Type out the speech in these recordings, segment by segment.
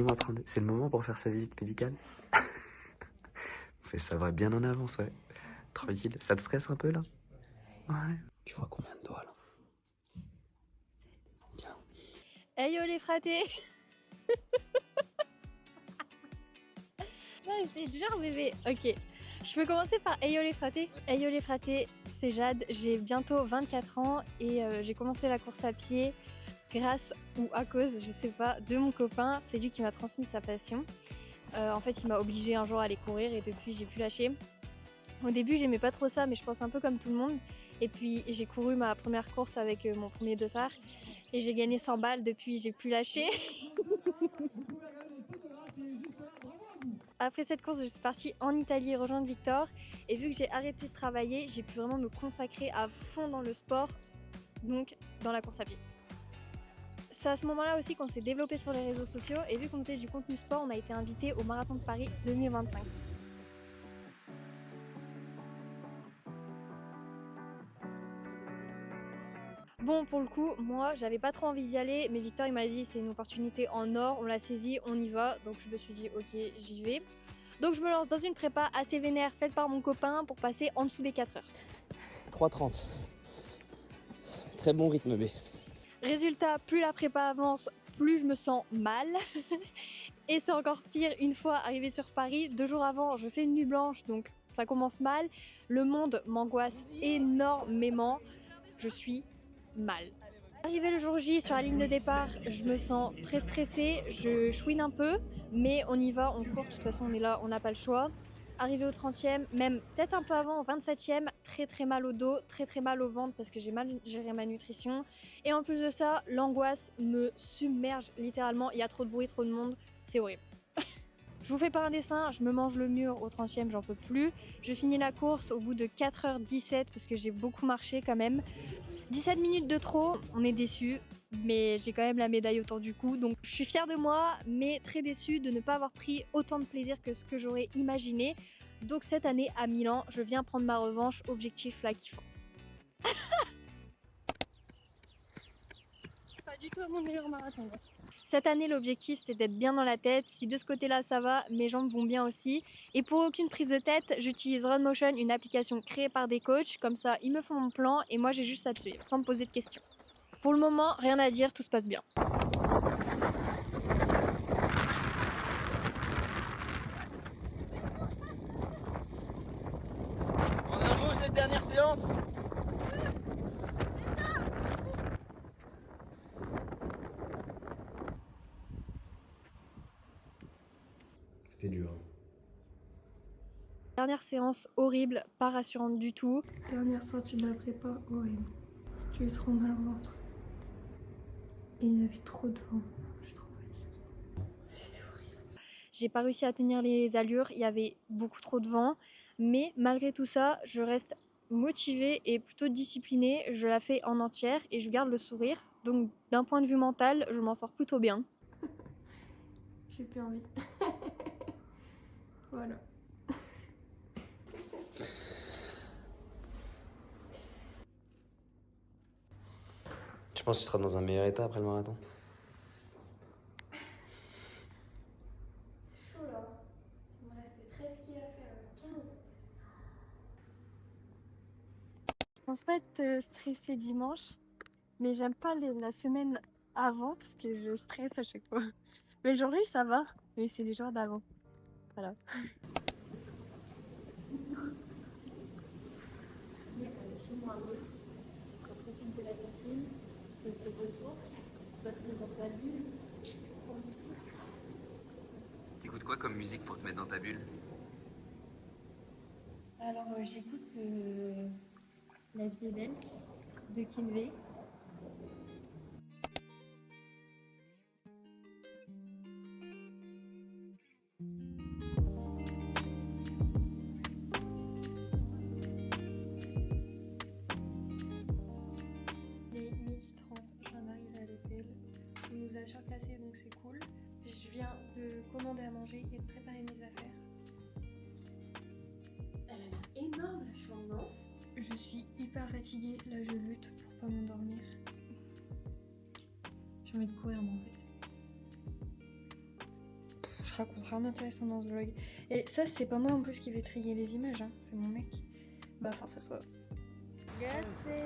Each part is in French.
J-32. C'est le moment pour faire sa visite médicale. On fait ça va bien en avance, ouais. Tranquille. Ça te stresse un peu là? Ouais. Tu vois combien de doigts là? Bien. Hey yo les fratés. Non, c'est dur bébé. Ok. Je peux commencer par Hey yo les fratés. Hey yo les fratés, c'est Jade. J'ai bientôt 24 ans et j'ai commencé la course à pied grâce ou à cause, je sais pas, de mon copain. C'est lui qui m'a transmis sa passion. En fait, il m'a obligé un jour à aller courir et depuis, j'ai pu lâcher. Au début, j'aimais pas trop ça, mais je pense un peu comme tout le monde. Et puis, j'ai couru ma première course avec mon premier dossard et j'ai gagné 100 balles. Depuis, j'ai plus lâché. Après cette course, je suis partie en Italie rejoindre Victor. Et vu que j'ai arrêté de travailler, j'ai pu vraiment me consacrer à fond dans le sport, donc dans la course à pied. C'est à ce moment-là aussi qu'on s'est développé sur les réseaux sociaux et vu qu'on faisait du contenu sport, on a été invité au Marathon de Paris 2025. Bon, pour le coup, moi, j'avais pas trop envie d'y aller, mais Victor, il m'a dit c'est une opportunité en or, on l'a saisie, on y va. Donc je me suis dit ok, j'y vais. Donc je me lance dans une prépa assez vénère faite par mon copain pour passer en dessous des 4 heures. 3,30. Très bon rythme B. Résultat, plus la prépa avance, plus je me sens mal. Et c'est encore pire une fois arrivé sur Paris. 2 jours avant, je fais une nuit blanche, donc ça commence mal. Le monde m'angoisse énormément. Je suis mal. Arrivé le jour J sur la ligne de départ, je me sens très stressée, je chouine un peu, mais on y va, on court, de toute façon on est là, on n'a pas le choix. Arrivé au 30e, même peut-être un peu avant, au 27e, très mal au dos, très mal au ventre parce que j'ai mal géré ma nutrition. Et en plus de ça, l'angoisse me submerge littéralement, il y a trop de bruit, trop de monde, c'est horrible. Je vous fais pas un dessin, je me mange le mur au 30e, j'en peux plus. Je finis la course au bout de 4h17 parce que j'ai beaucoup marché quand même. 17 minutes de trop, on est déçus, mais j'ai quand même la médaille autour du cou, donc je suis fière de moi, mais très déçue de ne pas avoir pris autant de plaisir que ce que j'aurais imaginé. Donc cette année à Milan, je viens prendre ma revanche, objectif Flaky France. Pas du tout à mon meilleur marathon. Cette année, l'objectif, c'est d'être bien dans la tête. Si de ce côté-là, ça va, mes jambes vont bien aussi. Et pour aucune prise de tête, j'utilise RunMotion, une application créée par des coachs. Comme ça, ils me font mon plan et moi, j'ai juste à le suivre, sans me poser de questions. Pour le moment, rien à dire, tout se passe bien. On a beau cette dernière séance. C'était dur. Dernière séance horrible, pas rassurante du tout. Dernière sortie de la prépa, horrible. J'ai eu trop mal au ventre. Et il y avait trop de vent. Je suis trop fatiguée. C'était horrible. J'ai pas réussi à tenir les allures, il y avait beaucoup trop de vent. Mais malgré tout ça, je reste motivée et plutôt disciplinée. Je la fais en entière et je garde le sourire. Donc d'un point de vue mental, je m'en sors plutôt bien. J'ai plus envie. Voilà. Tu penses que tu seras dans un meilleur état après le marathon? C'est chaud là. Il me restait 13 kilos à faire, 15. Je pense pas être stressée dimanche, mais j'aime pas la semaine avant parce que je stresse à chaque fois. Mais le jour J, ça va, mais c'est les jours d'avant. Voilà. Chez moi, on profite de la piscine, c'est se ressource, parce que dans sa bulle. T'écoutes quoi comme musique pour te mettre dans ta bulle? Alors j'écoute La vie est belle de Kinvey. Il est 12h30, je viens d'arriver à l'hôtel. On nous a surclassés donc c'est cool. Je viens de commander à manger et de préparer mes affaires. Elle a l'air énorme la chambre, non? Je suis hyper fatiguée, là je lutte pour pas m'endormir. J'ai envie de courir moi en fait. raconte rien d'intéressant dans ce vlog. Et ça, c'est pas moi en plus qui vais trier les images, hein. C'est mon mec. Bah, enfin, ça soit. Grazie.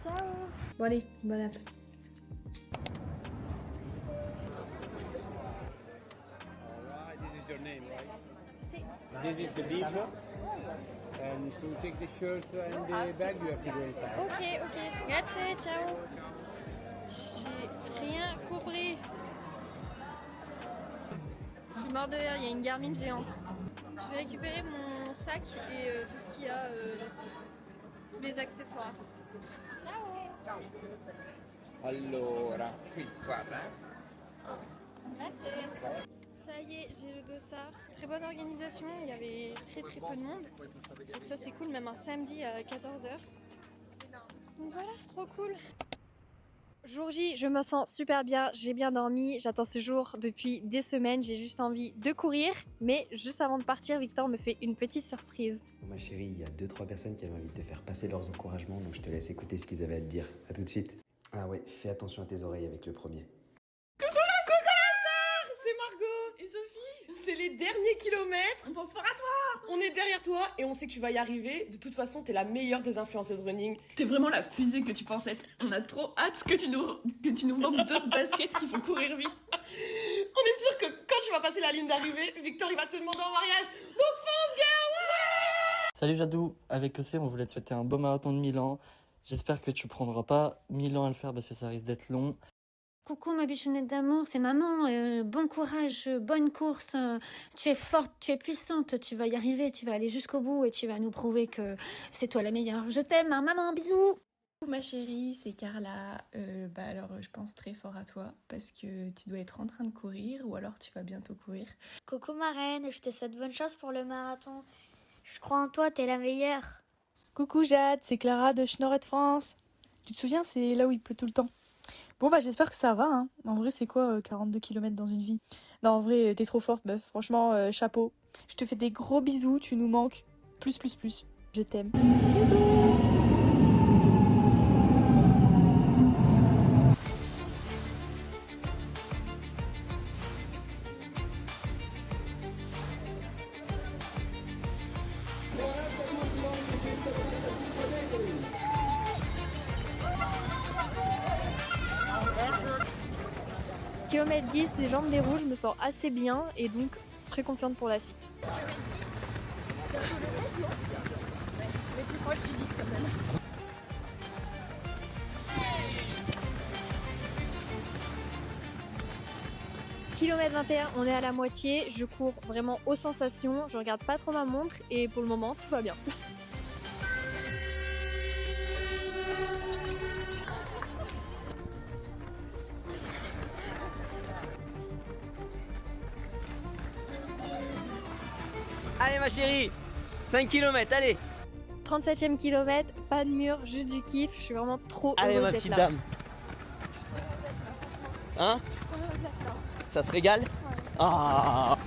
Ciao. Bon, allez, bonne app. Alright, this is your name, right? Si. This is the livre. And to take the shirt and the bag, you have to go inside. Ok, ok. Grazie, ciao. J'ai rien compris. Je suis mort de rire, il y a une Garmin géante. Je vais récupérer mon sac et tout ce qu'il y a, tous les accessoires. Ciao. Allora, qui, guarda. Grazie. Ça y est, j'ai le dossard. Très bonne organisation, il y avait très peu de monde. Donc ça c'est cool, même un samedi à 14h. Donc voilà, trop cool. Jour J, je me sens super bien, j'ai bien dormi, j'attends ce jour depuis des semaines, j'ai juste envie de courir. Mais juste avant de partir, Victor me fait une petite surprise. Ma chérie, il y a 2-3 personnes qui avaient envie de te faire passer leurs encouragements, donc je te laisse écouter ce qu'ils avaient à te dire. À tout de suite. Ah ouais, fais attention à tes oreilles avec le premier. C'est Margot et Sophie. C'est les derniers kilomètres. On pense fort à toi. On est derrière toi et on sait que tu vas y arriver. De toute façon, t'es la meilleure des influenceuses running. T'es vraiment la fusée que tu penses être. On a trop hâte que tu nous vendes d'autres baskets qu'il faut courir vite. On est sûr que quand tu vas passer la ligne d'arrivée, Victor il va te demander en mariage. Donc fonce, girl, ouais. Salut Jadou, avec EC, on voulait te souhaiter un beau marathon de Milan. J'espère que tu prendras pas 1000 ans à le faire parce que ça risque d'être long. Coucou ma bichounette d'amour, c'est maman, bon courage, bonne course, tu es forte, tu es puissante, tu vas y arriver, tu vas aller jusqu'au bout et tu vas nous prouver que c'est toi la meilleure. Je t'aime, hein, maman, bisous. Coucou ma chérie, c'est Carla. Je pense très fort à toi parce que tu dois être en train de courir ou alors tu vas bientôt courir. Coucou ma reine, je te souhaite bonne chance pour le marathon. Je crois en toi, t'es la meilleure. Coucou Jade, c'est Clara de Schnorret France. Tu te souviens, c'est là où il pleut tout le temps. Bon bah j'espère que ça va, hein. En vrai c'est quoi 42 km dans une vie? Non en vrai t'es trop forte meuf, franchement chapeau. Je te fais des gros bisous, tu nous manques. Plus. Je t'aime. Bisous. Kilomètre 10, les jambes déroulent, je me sens assez bien et donc très confiante pour la suite. Kilomètre 21, on est à la moitié, je cours vraiment aux sensations, je regarde pas trop ma montre et pour le moment tout va bien. Allez ma chérie, 5 km, allez. 37e kilomètre, pas de mur, juste du kiff, je suis vraiment trop allez, heureuse ma d'être petite là. dame. Hein? Ça se régale? Ah.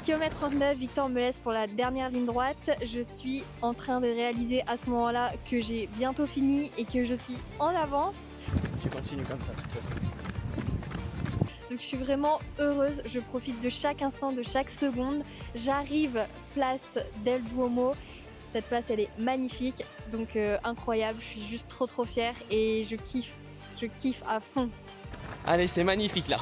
Kilomètre 39, Victor me laisse pour la dernière ligne droite. Je suis en train de réaliser à ce moment-là que j'ai bientôt fini et que je suis en avance. Tu continues comme ça de toute façon. Donc je suis vraiment heureuse, je profite de chaque instant, de chaque seconde. J'arrive place del Duomo. Cette place elle est magnifique, donc incroyable, je suis juste trop fière et je kiffe à fond. Allez, c'est magnifique là.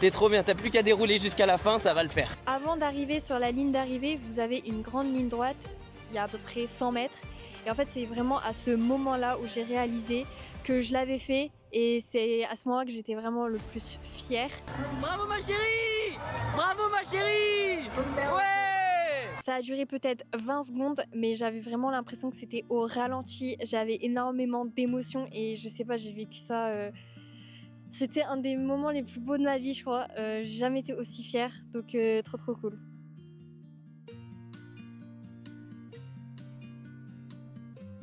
T'es trop bien, t'as plus qu'à dérouler jusqu'à la fin, ça va le faire. Avant d'arriver sur la ligne d'arrivée, vous avez une grande ligne droite, il y a à peu près 100 mètres. Et en fait, c'est vraiment à ce moment-là où j'ai réalisé que je l'avais fait. Et c'est à ce moment-là que j'étais vraiment le plus fière. Bravo ma chérie! Bravo ma chérie! Ouais! Ça a duré peut-être 20 secondes, mais j'avais vraiment l'impression que c'était au ralenti. J'avais énormément d'émotions et je sais pas, j'ai vécu ça... C'était un des moments les plus beaux de ma vie, je crois. J'ai jamais été aussi fière, donc trop cool.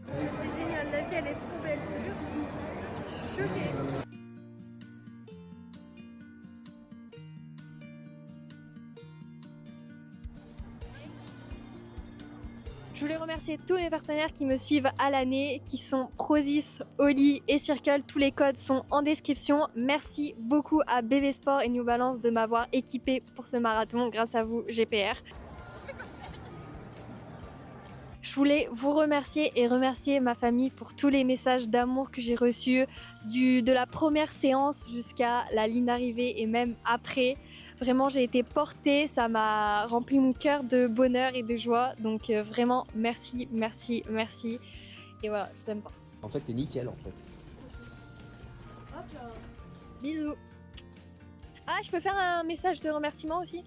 C'est génial, la vie elle est trop belle, je suis choquée. Je voulais remercier tous mes partenaires qui me suivent à l'année, qui sont Prozis, Oli et Circle. Tous les codes sont en description. Merci beaucoup à BV Sport et New Balance de m'avoir équipé pour ce marathon. Grâce à vous, GPR. Je voulais vous remercier et remercier ma famille pour tous les messages d'amour que j'ai reçus, de la première séance jusqu'à la ligne d'arrivée et même après. Vraiment, j'ai été portée, ça m'a rempli mon cœur de bonheur et de joie. Donc vraiment, merci, merci, merci. Et voilà, je t'aime pas. En fait, t'es nickel en fait. Bisous. Ah, je peux faire un message de remerciement aussi?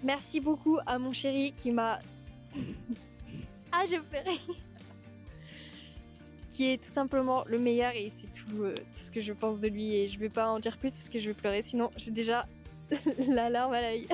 Merci beaucoup à mon chéri qui m'a... Ah, je ferai. Qui est tout simplement le meilleur et c'est tout ce que je pense de lui et je vais pas en dire plus parce que je vais pleurer sinon j'ai déjà la larme à l'œil.